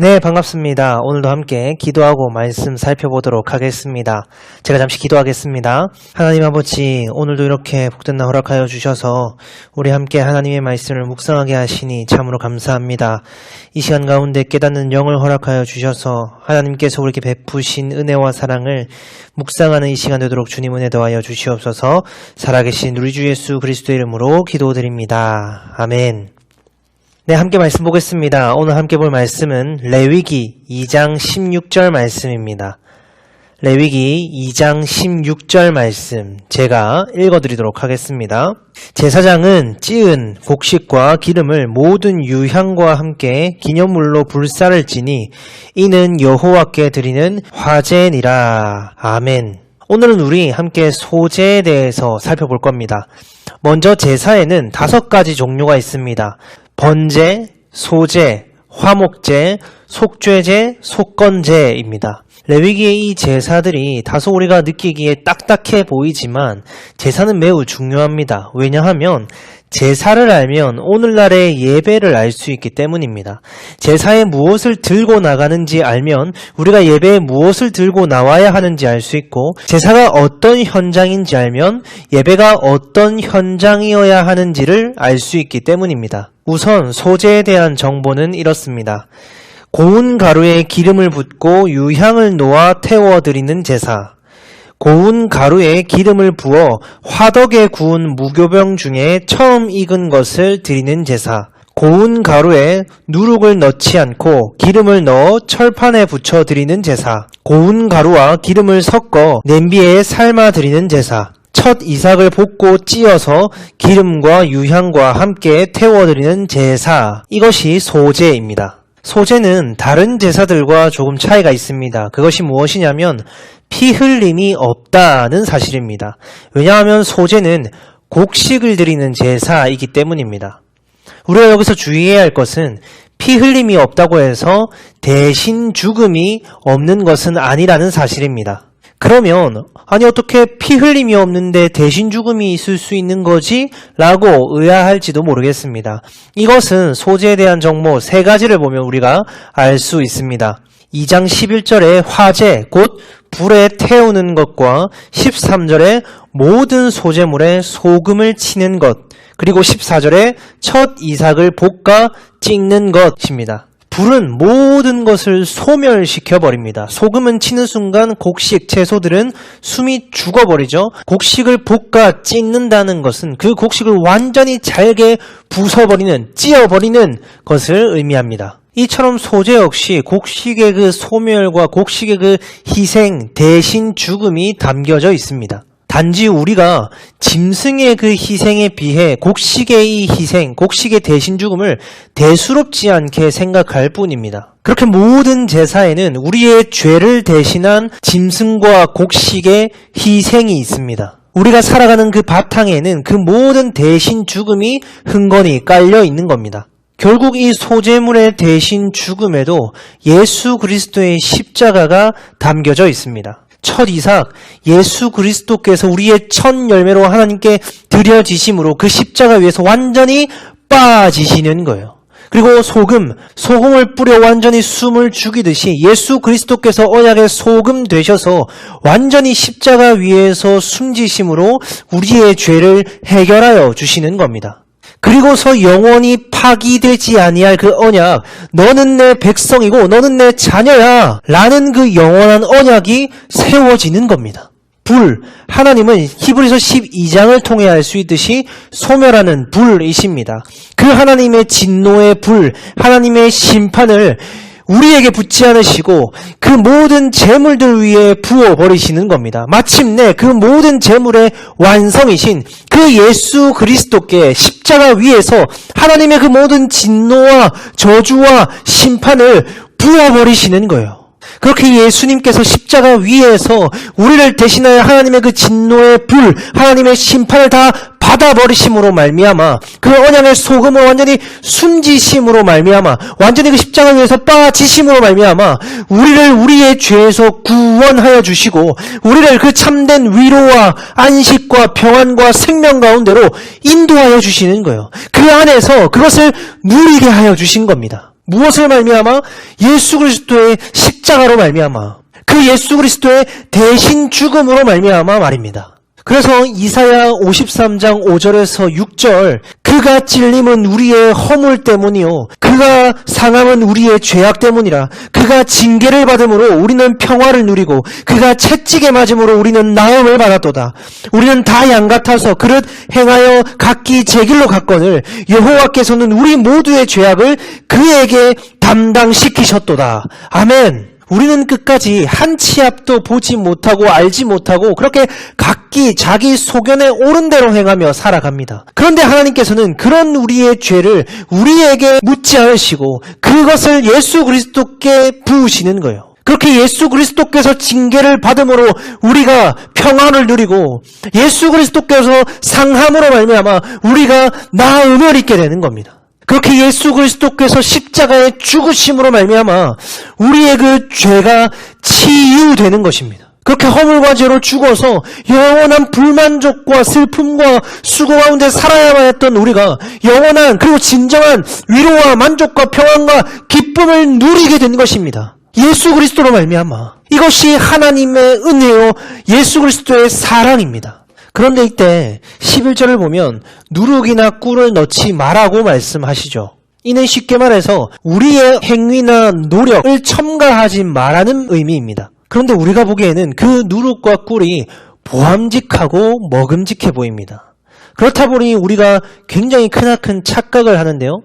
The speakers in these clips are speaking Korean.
네, 반갑습니다. 오늘도 함께 기도하고 말씀 살펴보도록 하겠습니다. 제가 잠시 기도하겠습니다. 하나님 아버지, 오늘도 이렇게 복된 날 허락하여 주셔서 우리 함께 하나님의 말씀을 묵상하게 하시니 참으로 감사합니다. 이 시간 가운데 깨닫는 영을 허락하여 주셔서 하나님께서 우리에게 베푸신 은혜와 사랑을 묵상하는 이 시간 되도록 주님 은혜 더하여 주시옵소서. 살아계신 우리 주 예수 그리스도의 이름으로 기도드립니다. 아멘. 네, 함께 말씀 보겠습니다. 오늘 함께 볼 말씀은 레위기 2장 16절 말씀입니다. 레위기 2장 16절 말씀 제가 읽어드리도록 하겠습니다. 제사장은 찌은 곡식과 기름을 모든 유향과 함께 기념물로 불사를 지니 이는 여호와께 드리는 화제니라. 아멘. 오늘은 우리 함께 소제에 대해서 살펴볼 겁니다. 먼저 제사에는 5가지 종류가 있습니다. 번제, 소제, 화목제, 속죄제, 속건제입니다. 레위기의 이 제사들이 다소 우리가 느끼기에 딱딱해 보이지만 제사는 매우 중요합니다. 왜냐하면 제사를 알면 오늘날의 예배를 알 수 있기 때문입니다. 제사에 무엇을 들고 나가는지 알면 우리가 예배에 무엇을 들고 나와야 하는지 알 수 있고, 제사가 어떤 현장인지 알면 예배가 어떤 현장이어야 하는지를 알 수 있기 때문입니다. 우선 소제에 대한 정보는 이렇습니다. 고운 가루에 기름을 붓고 유향을 놓아 태워드리는 제사. 고운 가루에 기름을 부어 화덕에 구운 무교병 중에 처음 익은 것을 드리는 제사. 고운 가루에 누룩을 넣지 않고 기름을 넣어 철판에 붙여 드리는 제사. 고운 가루와 기름을 섞어 냄비에 삶아 드리는 제사. 첫 이삭을 볶고 찧어서 기름과 유향과 함께 태워드리는 제사. 이것이 소제입니다. 소제는 다른 제사들과 조금 차이가 있습니다. 그것이 무엇이냐면 피 흘림이 없다는 사실입니다. 왜냐하면 소제는 곡식을 드리는 제사이기 때문입니다. 우리가 여기서 주의해야 할 것은 피 흘림이 없다고 해서 대신 죽음이 없는 것은 아니라는 사실입니다. 그러면 아니 어떻게 피 흘림이 없는데 대신 죽음이 있을 수 있는 거지? 라고 의아할지도 모르겠습니다. 이것은 소제에 대한 정보 3가지를 보면 우리가 알 수 있습니다. 2장 11절에 화제, 곧 불에 태우는 것과 13절에 모든 소제물에 소금을 치는 것, 그리고 14절에 첫 이삭을 볶아 찍는 것입니다. 불은 모든 것을 소멸시켜버립니다. 소금은 치는 순간 곡식, 채소들은 숨이 죽어버리죠. 곡식을 볶아 찢는다는 것은 그 곡식을 완전히 잘게 부숴버리는, 찧어버리는 것을 의미합니다. 이처럼 소제 역시 곡식의 그 소멸과 곡식의 그 희생, 대신 죽음이 담겨져 있습니다. 단지 우리가 짐승의 그 희생에 비해 곡식의 이 희생, 곡식의 대신 죽음을 대수롭지 않게 생각할 뿐입니다. 그렇게 모든 제사에는 우리의 죄를 대신한 짐승과 곡식의 희생이 있습니다. 우리가 살아가는 그 바탕에는 그 모든 대신 죽음이 흥건히 깔려 있는 겁니다. 결국 이 소제물의 대신 죽음에도 예수 그리스도의 십자가가 담겨져 있습니다. 첫 이삭, 예수 그리스도께서 우리의 첫 열매로 하나님께 드려지심으로 그 십자가 위에서 완전히 빠지시는 거예요. 그리고 소금을 뿌려 완전히 숨을 죽이듯이 예수 그리스도께서 언약의 소금 되셔서 완전히 십자가 위에서 숨지심으로 우리의 죄를 해결하여 주시는 겁니다. 그리고서 영원히 파기되지 아니할 그 언약, 너는 내 백성이고 너는 내 자녀야 라는 그 영원한 언약이 세워지는 겁니다. 불, 하나님은 히브리서 12장을 통해 알 수 있듯이 소멸하는 불이십니다. 그 하나님의 진노의 불, 하나님의 심판을 우리에게 붙지 않으시고 그 모든 재물들 위에 부어버리시는 겁니다. 마침내 그 모든 재물의 완성이신 그 예수 그리스도께 십자가 위에서 하나님의 그 모든 진노와 저주와 심판을 부어버리시는 거예요. 그렇게 예수님께서 십자가 위에서 우리를 대신하여 하나님의 그 진노의 불, 하나님의 심판을 다 받아버리심으로 말미암아 그 언약의 소금을 완전히 숨지심으로 말미암아 완전히 그 십자가 위에서 빠지심으로 말미암아 우리를 우리의 죄에서 구원하여 주시고 우리를 그 참된 위로와 안식과 평안과 생명 가운데로 인도하여 주시는 거예요. 그 안에서 그것을 누리게 하여 주신 겁니다. 무엇을 말미암아? 예수 그리스도의 십자가로 말미암아. 그 예수 그리스도의 대신 죽음으로 말미암아 말입니다. 그래서 이사야 53장 5절에서 6절 그가 찔림은 우리의 허물 때문이요 그가 상함은 우리의 죄악 때문이라. 그가 징계를 받음으로 우리는 평화를 누리고 그가 채찍에 맞음으로 우리는 나음을 받았도다. 우리는 다 양 같아서 그릇 행하여 각기 제 길로 갔거늘 여호와께서는 우리 모두의 죄악을 그에게 담당시키셨도다. 아멘. 우리는 끝까지 한 치 앞도 보지 못하고 알지 못하고 그렇게 각기 자기 소견에 옳은 대로 행하며 살아갑니다. 그런데 하나님께서는 그런 우리의 죄를 우리에게 묻지 않으시고 그것을 예수 그리스도께 부으시는 거예요. 그렇게 예수 그리스도께서 징계를 받음으로 우리가 평안을 누리고 예수 그리스도께서 상함으로 말미암아 우리가 나음을 입게 되는 겁니다. 그렇게 예수 그리스도께서 십자가의 죽으심으로 말미암아 우리의 그 죄가 치유되는 것입니다. 그렇게 허물과 죄로 죽어서 영원한 불만족과 슬픔과 수고 가운데 살아야만 했던 우리가 영원한 그리고 진정한 위로와 만족과 평안과 기쁨을 누리게 된 것입니다. 예수 그리스도로 말미암아. 이것이 하나님의 은혜요 예수 그리스도의 사랑입니다. 그런데 이때 11절을 보면 누룩이나 꿀을 넣지 말라고 말씀하시죠. 이는 쉽게 말해서 우리의 행위나 노력을 첨가하지 말라는 의미입니다. 그런데 우리가 보기에는 그 누룩과 꿀이 보암직하고 먹음직해 보입니다. 그렇다 보니 우리가 굉장히 크나큰 착각을 하는데요.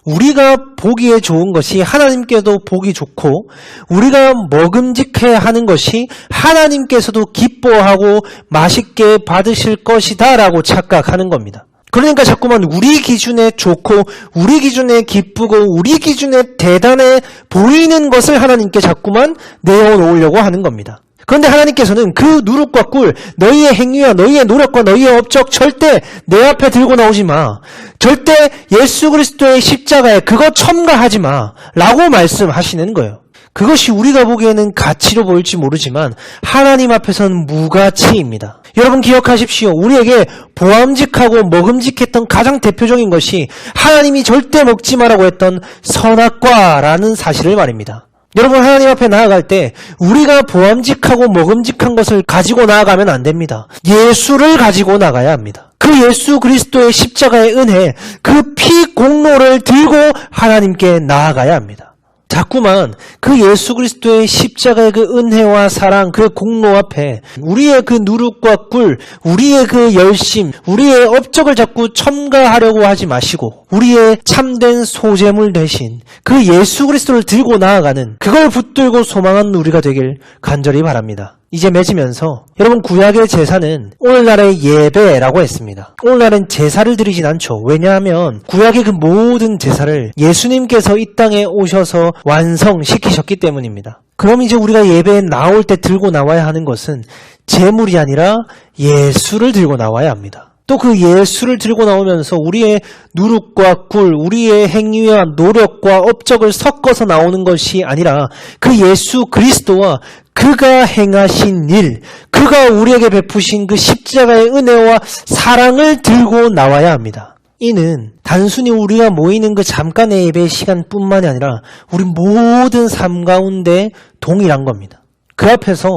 우리가 보기에 좋은 것이 하나님께도 보기 좋고 우리가 먹음직해 하는 것이 하나님께서도 기뻐하고 맛있게 받으실 것이다 라고 착각하는 겁니다. 그러니까 자꾸만 우리 기준에 좋고 우리 기준에 기쁘고 우리 기준에 대단해 보이는 것을 하나님께 자꾸만 내어놓으려고 하는 겁니다. 그런데 하나님께서는 그 누룩과 꿀, 너희의 행위와 너희의 노력과 너희의 업적 절대 내 앞에 들고 나오지 마. 절대 예수 그리스도의 십자가에 그거 첨가하지 마. 라고 말씀하시는 거예요. 그것이 우리가 보기에는 가치로 보일지 모르지만 하나님 앞에서는 무가치입니다. 여러분 기억하십시오. 우리에게 보암직하고 먹음직했던 가장 대표적인 것이 하나님이 절대 먹지 마라고 했던 선악과라는 사실을 말입니다. 여러분 하나님 앞에 나아갈 때 우리가 보암직하고 먹음직한 것을 가지고 나아가면 안 됩니다. 예수를 가지고 나가야 합니다. 그 예수 그리스도의 십자가의 은혜, 그 피 공로를 들고 하나님께 나아가야 합니다. 자꾸만 그 예수 그리스도의 십자가의 그 은혜와 사랑, 그 공로 앞에 우리의 그 누룩과 꿀, 우리의 그 열심, 우리의 업적을 자꾸 첨가하려고 하지 마시고 우리의 참된 소재물 대신 그 예수 그리스도를 들고 나아가는 그걸 붙들고 소망하는 우리가 되길 간절히 바랍니다. 이제 맺으면서 여러분 구약의 제사는 오늘날의 예배라고 했습니다. 오늘날은 제사를 드리진 않죠. 왜냐하면 구약의 그 모든 제사를 예수님께서 이 땅에 오셔서 완성시키셨기 때문입니다. 그럼 이제 우리가 예배에 나올 때 들고 나와야 하는 것은 제물이 아니라 예수를 들고 나와야 합니다. 또 그 예수를 들고 나오면서 우리의 누룩과 꿀, 우리의 행위와 노력과 업적을 섞어서 나오는 것이 아니라 그 예수 그리스도와 그가 행하신 일, 그가 우리에게 베푸신 그 십자가의 은혜와 사랑을 들고 나와야 합니다. 이는 단순히 우리가 모이는 그 잠깐의 예배 시간뿐만이 아니라 우리 모든 삶 가운데 동일한 겁니다. 그 앞에서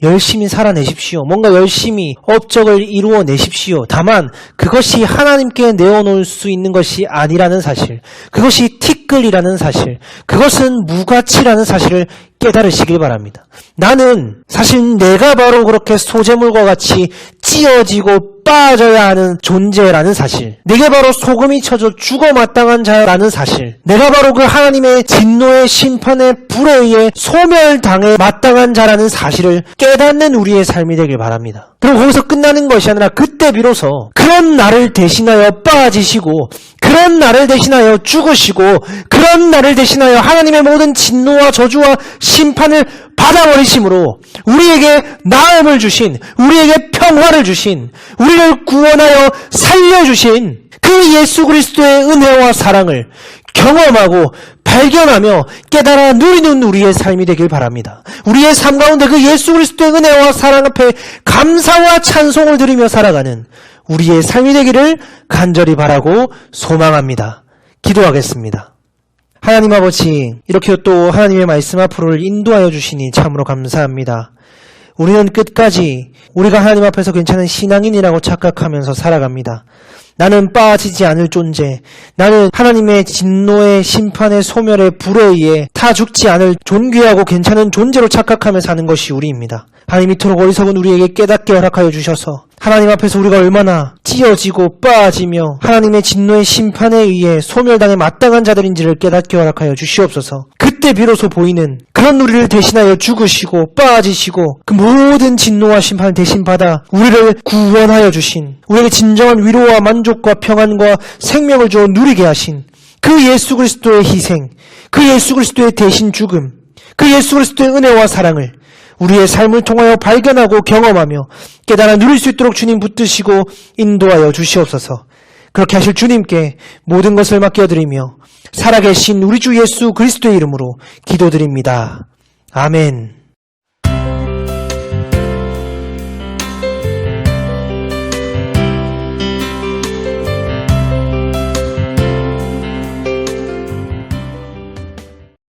열심히 살아내십시오. 뭔가 열심히 업적을 이루어내십시오. 다만 그것이 하나님께 내어놓을 수 있는 것이 아니라는 사실, 그것이 티끌이라는 사실, 그것은 무가치라는 사실을 깨달으시길 바랍니다. 나는 사실 내가 바로 그렇게 소재물과 같이 찢어지고 빠져야 하는 존재라는 사실, 내게 바로 소금이 쳐져 죽어 마땅한 자라는 사실, 내가 바로 그 하나님의 진노의 심판의 불에 의해 소멸당해 마땅한 자라는 사실을 깨닫는 우리의 삶이 되길 바랍니다. 그리고 거기서 끝나는 것이 아니라 그때 비로소 그런 나를 대신하여 빠지시고 그런 나를 대신하여 죽으시고 그런 나를 대신하여 하나님의 모든 진노와 저주와 심판을 받아버리심으로 우리에게 나음을 주신, 우리에게 평화를 주신, 우리를 구원하여 살려주신 그 예수 그리스도의 은혜와 사랑을 경험하고 발견하며 깨달아 누리는 우리의 삶이 되길 바랍니다. 우리의 삶 가운데 그 예수 그리스도의 은혜와 사랑 앞에 감사와 찬송을 드리며 살아가는 우리의 삶이 되기를 간절히 바라고 소망합니다. 기도하겠습니다. 하나님 아버지, 이렇게 또 하나님의 말씀 앞으로를 인도하여 주시니 참으로 감사합니다. 우리는 끝까지 우리가 하나님 앞에서 괜찮은 신앙인이라고 착각하면서 살아갑니다. 나는 빠지지 않을 존재, 나는 하나님의 진노의 심판의 소멸의 불에 의해 타 죽지 않을 존귀하고 괜찮은 존재로 착각하며 사는 것이 우리입니다. 하나님, 이토록 어리석은 우리에게 깨닫게 허락하여 주셔서 하나님 앞에서 우리가 얼마나 찌어지고 빠지며 하나님의 진노의 심판에 의해 소멸당에 마땅한 자들인지를 깨닫게 허락하여 주시옵소서. 그때 비로소 보이는 그런 우리를 대신하여 죽으시고 빠지시고 그 모든 진노와 심판을 대신 받아 우리를 구원하여 주신, 우리에게 진정한 위로와 만족과 평안과 생명을 주어 누리게 하신 그 예수 그리스도의 희생, 그 예수 그리스도의 대신 죽음, 그 예수 그리스도의 은혜와 사랑을 우리의 삶을 통하여 발견하고 경험하며 깨달아 누릴 수 있도록 주님 붙드시고 인도하여 주시옵소서. 그렇게 하실 주님께 모든 것을 맡겨드리며 살아계신 우리 주 예수 그리스도의 이름으로 기도드립니다. 아멘.